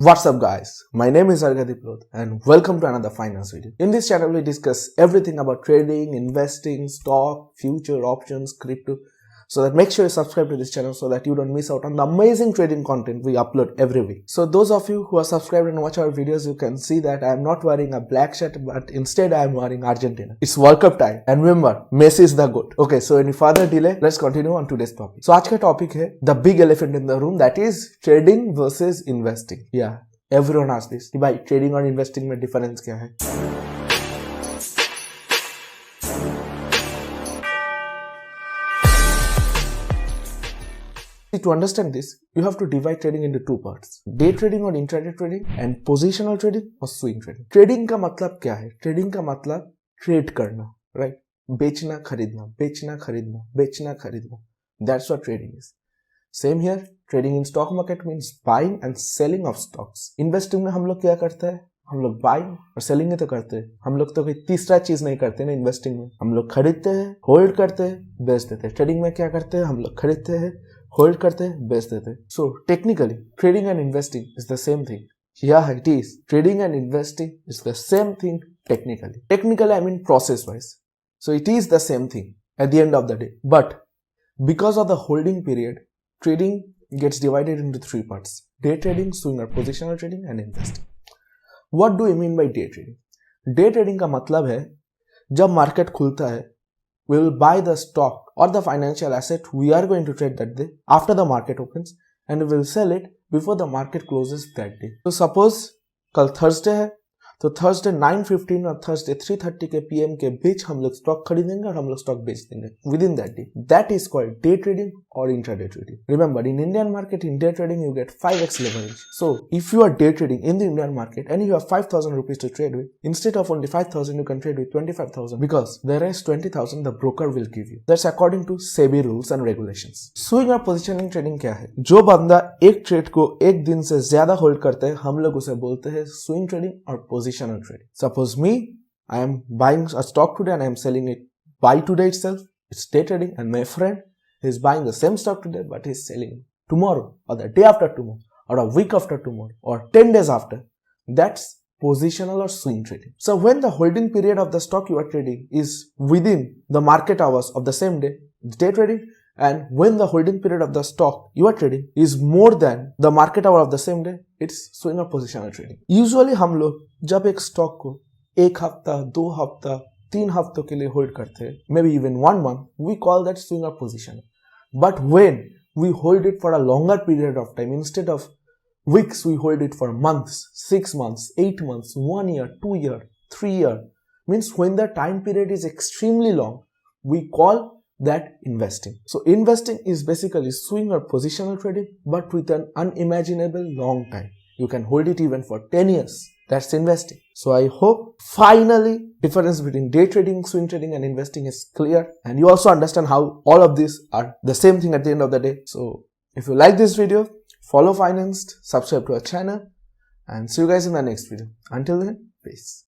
What's up guys, my name is Arghadeep and welcome to another finance video. In this channel we discuss everything about trading, investing, stock, future, options, crypto. So that make sure you subscribe to this channel so that you don't miss out on the amazing trading content we upload every week. So those of you who are subscribed and watch our videos, you can see that I am not wearing a black shirt but instead I am wearing Argentina. It's World Cup time and remember, Messi is the GOAT. Okay, so any further delay, let's continue on today's topic. So आज का topic है the big elephant in the room, that is trading versus investing. Yeah, everyone asks this कि भाई trading और investing में difference क्या है? To understand this, you have to divide trading into two parts: day trading और intraday trading and positional trading और swing trading. Trading का मतलब क्या है? Trading का मतलब trade करना, right? बेचना खरीदना, बेचना खरीदना, बेचना खरीदना. That's what trading is. Same here, trading in stock market means buying and selling of stocks. Investing में हम लोग क्या करते हैं? हम लोग बाइंग और सेलिंग ही तो करते हैं. हम लोग तो कोई तीसरा चीज नहीं करते ना इन्वेस्टिंग में. हम लोग खरीदते हैं, होल्ड करते हैं, बेच देते हैं. ट्रेडिंग में क्या करते हैं? हम लोग खरीदते हैं, होल्ड करते हैं, बेच देते हैं. So technically trading and investing is the same thing. Yeah, it is. Trading and investing is the same thing technically. Technically, I mean process-wise. So it is the same thing at the end of the day. But because of the holding period, trading gets divided into three parts: day trading, swing or positional trading, and investing. What do I mean by day trading? Day trading का मतलब है जब market खुलता है, we will buy the stock or the financial asset we are going to trade that day after the market opens, and we will sell it before the market closes that day. So suppose कल Thursday है, तो Thursday 9:15 और Thursday 3:30 के PM के बीच हम लोग stock खरीदेंगे और हम लोग स्टॉक बेच देंगे within that day. That is called day trading or intraday trading. Remember, in Indian market, in day trading you get 5x leverage. So if you are day trading in the Indian market and you have 5,000 rupees to trade with, instead of only 5,000 you can trade with 25,000, because the rest 20,000 the broker will give you. That's according to SEBI rules and regulations. Swing or positioning trading क्या है? जो बंदा एक trade को एक दिन से ज्यादा होल्ड करते हैं, हम लोग उसे बोलते हैं swing trading और positional trading. Suppose me, I am buying a stock today and I am selling it by today itself. It's day trading. And my friend is buying the same stock today but he's selling it tomorrow or the day after tomorrow or a week after tomorrow or 10 days after. That's positional or swing trading. So when the holding period of the stock you are trading is within the market hours of the same day, it's day trading. And when the holding period of the stock you are trading is more than the market hour of the same day, it's swing or positional trading. Usually हम लोग जब एक stock को एक हफ्ता, 2 हफ्ता, 3 हफ्तों के लिए होल्ड करते हैं, maybe even 1 month, we call that swing or positional. But when we hold it for a longer period of time, instead of weeks, we hold it for months, 6 months, 8 months, 1 year, 2 year, 3 year, means when the time period is extremely long, we call that investing. So investing is basically swing or positional trading but with an unimaginable long time. You can hold it even for 10 years. That's investing. So I hope finally difference between day trading, swing trading and investing is clear, and you also understand how all of these are the same thing at the end of the day. So if you like this video, follow Financed, subscribe to our channel, and see you guys in the next video. Until then, peace.